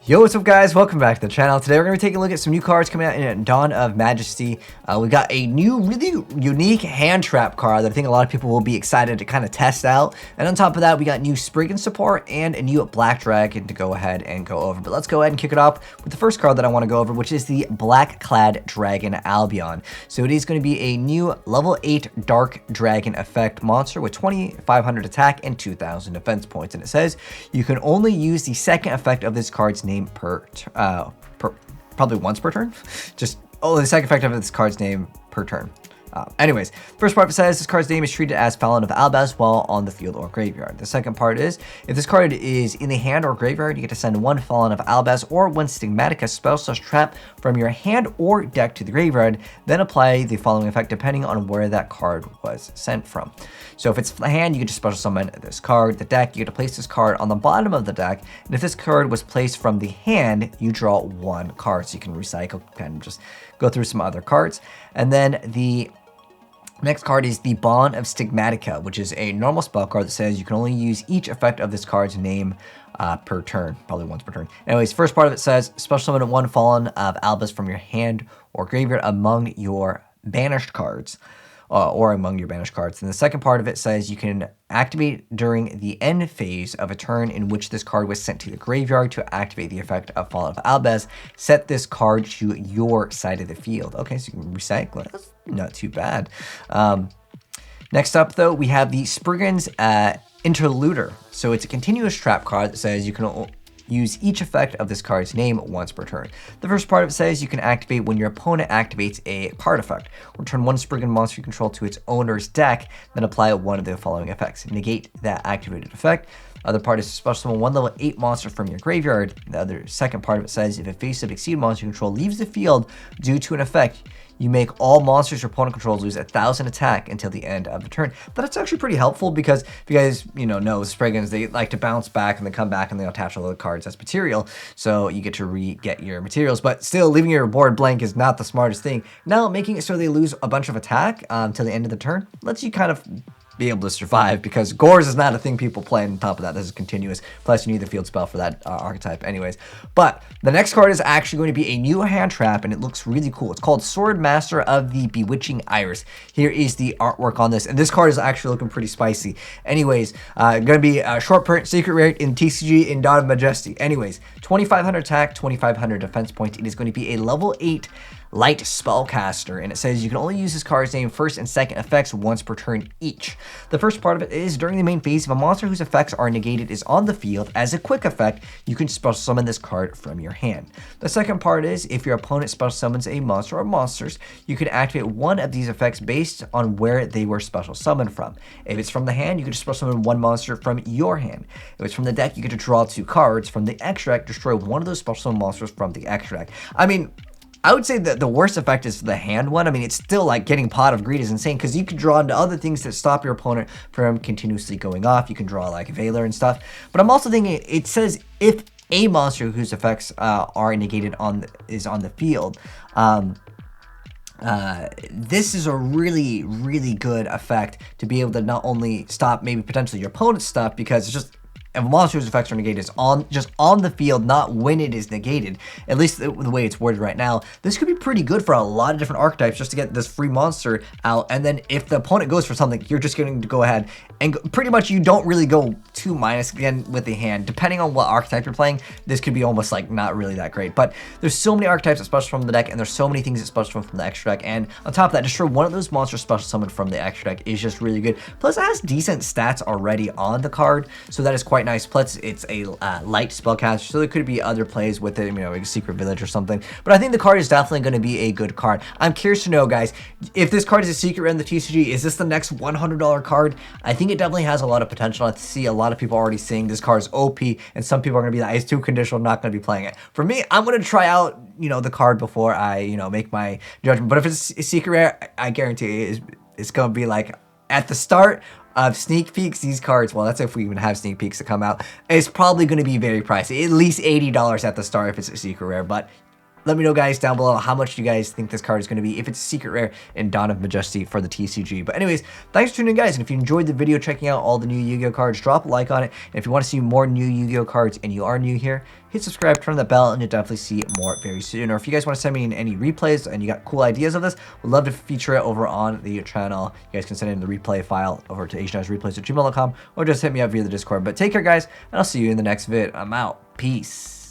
Yo, what's up guys? Welcome back to the channel. Today we're going to be taking a look at some new cards coming out in Dawn of Majesty. We got a new, really unique hand trap card that I think a lot of people will be excited to kind of test out. And on top of that, we got new Spriggans support and a new Black Dragon to go ahead and go over. But let's go ahead and kick it off with the first card that I want to go over, which is the Black Clad Dragon Albion. So it is going to be a new level 8 Dark Dragon effect monster with 2,500 attack and 2,000 defense points. And it says you can only use the second effect of this card's name probably once per turn. Just the second effect of this card's name per turn. Anyways, first part says this card's name is treated as Fallen of Albaz while on the field or graveyard. The second part is if this card is in the hand or graveyard, you get to send one Fallen of Albaz or one Stigmatica spell/trap from your hand or deck to the graveyard, then apply the following effect depending on where that card was sent from. So if it's the hand, you can just special summon this card. The deck, you get to place this card on the bottom of the deck, and if this card was placed from the hand, you draw one card. So you can recycle and just go through some other cards. And then the next card is the Bond of Stigmatica, which is a normal spell card that says you can only use each effect of this card's name per turn, probably once per turn. Anyways, first part of it says special summon one Fallen of Albaz from your hand or graveyard among your banished cards. And the second part of it says you can activate during the end phase of a turn in which this card was sent to the graveyard to activate the effect of Fallen of Albaz. Set this card to your side of the field. Okay, so you can recycle it. That's not too bad. Next up, though, we have the Spriggans Interluder. So it's a continuous trap card that says you can use each effect of this card's name once per turn. The first part of it says you can activate when your opponent activates a card effect. Return one Spriggan monster you control to its owner's deck, then apply one of the following effects. Negate that activated effect. Other part is to special summon one level 8 monster from your graveyard. The other second part of it says if a face-up exceed monster you control leaves the field due to an effect, you make all monsters your opponent controls lose 1,000 attack until the end of the turn. That's actually pretty helpful because if you guys know Spriggans, they like to bounce back and they come back and they attach all the cards as material, so you get to re-get your materials. But still, leaving your board blank is not the smartest thing. Now, making it so they lose a bunch of attack till the end of the turn lets you kind of be able to survive, because Gores is not a thing people play. On top of that, this is continuous, plus you need the field spell for that archetype anyways. But the next card is actually going to be a new hand trap, and it looks really cool. It's called Sword Master of the Bewitching Iris. Here is the artwork on this, and this card is actually looking pretty spicy. Anyways, going to be a short print, secret rare in TCG in Dawn of Majesty. Anyways, 2,500 attack, 2,500 defense points. It is going to be a level 8 light spellcaster, and it says you can only use this card's name first and second effects once per turn each. The first part of it is during the main phase, if a monster whose effects are negated is on the field, as a quick effect, you can special summon this card from your hand. The second part is if your opponent special summons a monster or monsters, you can activate one of these effects based on where they were special summoned from. If it's from the hand, you can just special summon one monster from your hand. If it's from the deck, you get to draw 2 cards. From the extra deck, destroy one of those special summon monsters from the extra deck. I mean, I would say that the worst effect is the hand one. I mean, it's still like getting Pot of Greed is insane because you can draw into other things that stop your opponent from continuously going off. You can draw like Valor and stuff. But I'm also thinking it says if a monster whose effects are negated is on the field. This is a really, really good effect to be able to not only stop maybe potentially your opponent's stuff, because it's just if a monster's effects are negated, is just on the field, not when it is negated. At least the way it's worded right now, this could be pretty good for a lot of different archetypes just to get this free monster out. And then if the opponent goes for something, you're just going to go ahead and pretty much you don't really go too minus again with the hand. Depending on what archetype you're playing, this could be almost like not really that great. But there's so many archetypes that special from the deck, and there's so many things that special from the extra deck. And on top of that, destroy one of those monsters special summoned from the extra deck is just really good. Plus, it has decent stats already on the card, so that is quite nice. Plus, it's a light spellcaster, so there could be other plays with it, like a Secret Village or something. But I think the card is definitely going to be a good card. I'm curious to know, guys, if this card is a secret rare in the TCG, is this the next $100 card? I think it definitely has a lot of potential. I see a lot of people already saying this card is OP, and some people are going to be like, it's too conditional, I'm not going to be playing it. For me, I'm going to try out, the card before I, make my judgment. But if it's a secret rare, I guarantee it's going to be like at the start of sneak peeks, these cards, well, that's if we even have sneak peeks to come out, it's probably going to be very pricey, at least $80 at the start if it's a secret rare. But Let me know, guys, down below how much you guys think this card is going to be, if it's a secret rare in Dawn of Majesty for the TCG. But anyways, thanks for tuning in, guys. And if you enjoyed the video checking out all the new Yu-Gi-Oh cards, drop a like on it. And if you want to see more new Yu-Gi-Oh cards and you are new here, hit subscribe, turn on the bell, and you'll definitely see more very soon. Or if you guys want to send me in any replays and you got cool ideas of this, we'd love to feature it over on the channel. You guys can send in the replay file over to AzneyesReplays@gmail.com or just hit me up via the Discord. But take care, guys, and I'll see you in the next vid. I'm out. Peace.